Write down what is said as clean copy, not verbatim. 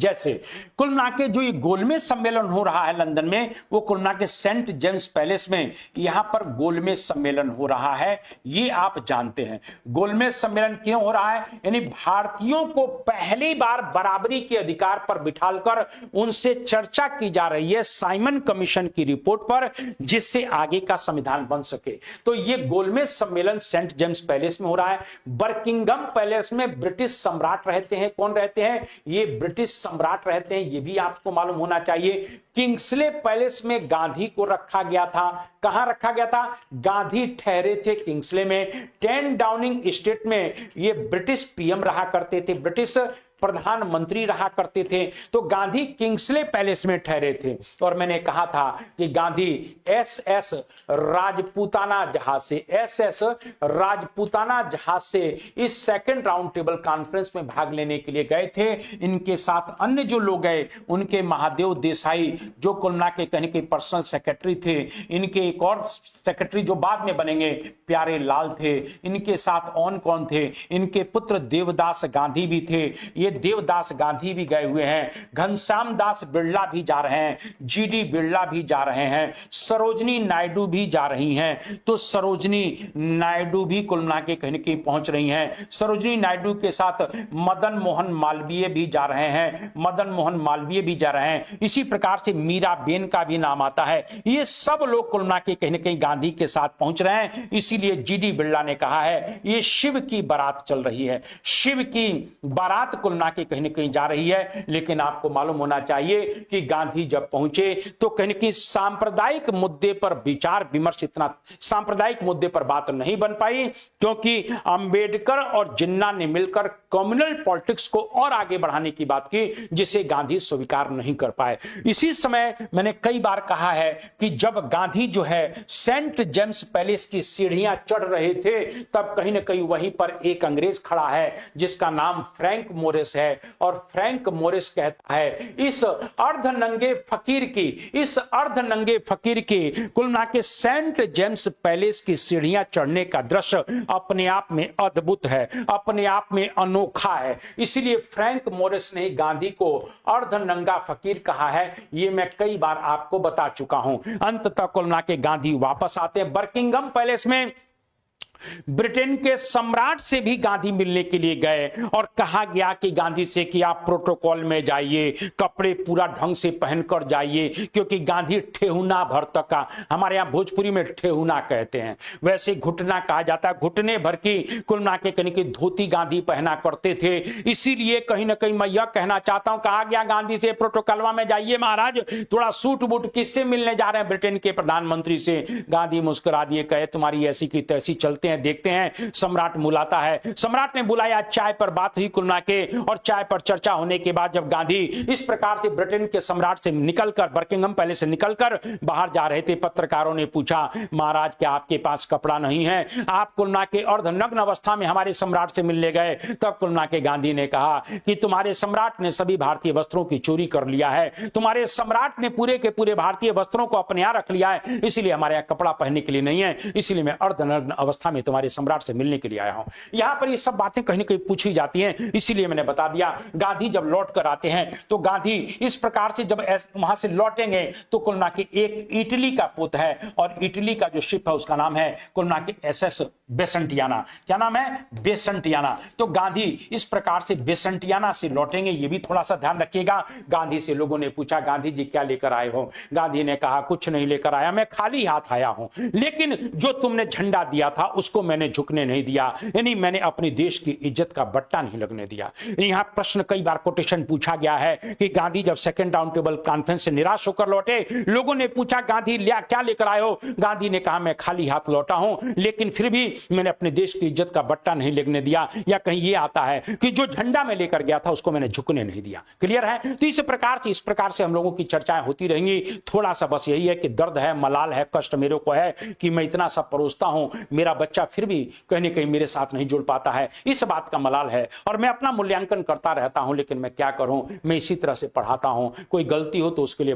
जैसे कुल मिला के जो ये गोलमेज सम्मेलन हो रहा है लंदन में, वो कुल मिला के सेंट जेम्स पैलेस में यहां पर गोलमेज सम्मेलन हो रहा है, ये आप जानते हैं। गोलमेज सम्मेलन क्यों हो रहा है? यानी भारतीयों को पहली बार बराबरी के अधिकार पर बिठाकर उनसे चर्चा की जा रही है साइमन कमीशन की रिपोर्ट पर, जिससे आगे का संविधान बन सके। तो ये गोलमेज सम्मेलन सेंट जेम्स पैलेस में हो रहा है। बर्किंघम पैलेस में ब्रिटिश सम्राट रहते हैं। कौन रहते हैं? ये ब्रिटिश सम्राट रहते हैं, ये भी आपको मालूम होना चाहिए। किंग्सले पैलेस में गांधी को रखा गया था। कहां रखा गया था? गांधी ठहरे थे किंग्सले में। 10 डाउनिंग स्ट्रीट में ये ब्रिटिश पीएम रहा करते थे, ब्रिटिश प्रधानमंत्री रहा करते थे। तो गांधी किंग्सले पैलेस में ठहरे थे। और मैंने कहा था कि गांधी एसएस राजपूताना जहाज से, एसएस राजपूताना जहाज से इस सेकंड राउंड टेबल कॉन्फ्रेंस में भाग लेने के लिए गए थे। इनके साथ अन्य जो लोग गए, उनके महादेव देसाई जो कुल मिला के कहने के पर्सनल सेक्रेटरी थे, इनके एक और सेक्रेटरी जो बाद में बनेंगे प्यारे लाल थे, इनके साथ और कौन थे? इनके पुत्र देवदास गांधी भी थे। ये देवदास गांधी भी गए हुए हैं, घनश्याम दास बिरला भी जा रहे हैं, जीडी बिरला भी जा रहे हैं, सरोजनी नायडू भी जा रही हैं। तो सरोजनी नायडू भी कुल मिला के कहीं कहीं पहुंच रही हैं। सरोजनी नायडू के साथ मदन मोहन मालवीय भी जा रहे हैं, मदन मोहन मालवीय भी जा रहे हैं। इसी प्रकार से मीराबेन का भी नाम आता है। ये सब लोग कुल मिला के कहीं न कहीं गांधी के साथ पहुंच रहे हैं। इसीलिए जीडी बिरला ने कहा है ये शिव की बारात चल रही है, शिव की बारात कुल मिला के कहीं न कहीं जा रही है। लेकिन आपको मालूम होना चाहिए कि गांधी जब पहुंचे तो कहीं न कहीं सांप्रदायिक मुद्दे पर विचार विमर्श, इतना सांप्रदायिक मुद्दे पर बात नहीं बन पाई, क्योंकि अंबेडकर और जिन्ना ने मिलकर कम्युनल पॉलिटिक्स को और आगे बढ़ाने की बात की, जिसे गांधी स्वीकार नहीं कर पाए। इसी समय मैंने कई बार कहा है कि जब गांधी जो है सेंट जेम्स पैलेस की सीढ़ियां चढ़ रहे थे, तब कहीं ना कहीं वहीं पर एक अंग्रेज खड़ा है जिसका नाम फ्रैंक मोरिस है। और फ्रैंक मोरिस कहता है इस अर्धनंगे फकीर की कुल मिला के सेंट जेम्स पैलेस की सीढ़ियां चढ़ने का दृश्य अपने आप में अद्भुत है, अपने आप में अनोखा है। इसलिए फ्रैंक मोरिस ने गांधी को अर्धनंगा फकीर कहा है। ये मैं कई बार आपको बता चुका हूं। अंततः कुल मिला के गांधी वापस आते हैं बर्किंघम पैलेस में। ब्रिटेन के सम्राट से भी गांधी मिलने के लिए गए और कहा गया कि गांधी से कि आप प्रोटोकॉल में जाइए, कपड़े पूरा ढंग से पहनकर जाइए, क्योंकि गांधी ठेहुना भर तक का, हमारे यहां भोजपुरी में ठेहुना कहते हैं, वैसे घुटना कहा जाता है, घुटने भर की कुल मिला के कहीं की धोती गांधी पहना करते थे। इसीलिए कहीं ना कहीं मैं यह कहना चाहता हूं, कहा गया गांधी से प्रोटोकॉलवा में जाइए महाराज, थोड़ा सूट बूट। किससे मिलने जा रहे हैं? ब्रिटेन के प्रधानमंत्री से। गांधी मुस्कुरा दिए, कहे तुम्हारी ऐसी की तैसी, चलते हैं देखते हैं। सम्राट बुलाता है, सम्राट ने बुलाया, चाय पर बात हुई कुल मिला के, और चाय पर चर्चा होने के बाद जब गांधी इस प्रकार से ब्रिटेन के सम्राट से निकलकर, बर्किंघम पैलेस से निकलकर बाहर जा रहे थे, पत्रकारों ने पूछा महाराज क्या आपके पास कपड़ा नहीं है? आप कुल मिला के अर्धनग्न अवस्था में हमारे सम्राट से मिलने गए। तब कुल मिला के गांधी ने कहा कि तुम्हारे सम्राट ने सभी भारतीय वस्त्रों की चोरी कर लिया है, तुम्हारे सम्राट ने पूरे के पूरे भारतीय वस्त्रों को अपने यहां रख लिया है, इसलिए हमारे यहां कपड़ा पहनने के लिए नहीं है, इसलिए मैं अर्धनग्न अवस्था में तुम्हारे सम्राट से मिलने के लिए आया हूं। यहां पर ये सब बातें कहीं ना कहीं पूछी जाती हैं, इसीलिए मैंने बता दिया। गांधी जब लौट कर आते हैं तो गांधी इस प्रकार से जब वहां से लौटेंगे तो कुल मिला के एक इटली का पोत है, और इटली का जो शिप है उसका नाम है कुल मिला के एसएस बेसंटियाना। क्या नाम है? बेसंटियाना। तो गांधी इस प्रकार से बेसंटियाना से लौटेंगे, ये भी थोड़ा सा ध्यान रखिएगा। गांधी से लोगों ने पूछा गांधी जी क्या लेकर आए हो? गांधी ने कहा कुछ नहीं लेकर आया, मैं खाली हाथ आया हूं, लेकिन जो तुमने झंडा दिया था उसको मैंने झुकने नहीं दिया, यानी मैंने अपने देश की इज्जत का बट्टा नहीं लगने दिया। यहां प्रश्न कई बार कोटेशन पूछा गया है कि गांधी जब सेकंड राउंड टेबल कॉन्फ्रेंस से निराश होकर लौटे, लोगों ने पूछा गांधी क्या लेकर आए हो? गांधी ने कहा मैं खाली हाथ लौटा हूं, लेकिन फिर भी मैंने अपने देश की इज्जत का बट्टा नहीं लगने दिया। या कहीं यह आता है कि जो झंडा मैं लेकर गया था उसको मैंने झुकने नहीं दिया। क्लियर है? तो इस प्रकार से हम लोगों की चर्चाएं होती रहेंगी। थोड़ा सा बस यही है कि दर्द है, मलाल है, कष्ट मेरे को है कि मैं इतना सब परोसता हूं, मेरा बच्चा फिर भी कहीं न कहीं मेरे साथ नहीं जुड़ पाता है, इस बात का मलाल है। और मैं अपना मूल्यांकन करता रहता हूं, लेकिन मैं क्या करूं, मैं इसी तरह से पढ़ाता हूं। कोई गलती हो तो उसके लिए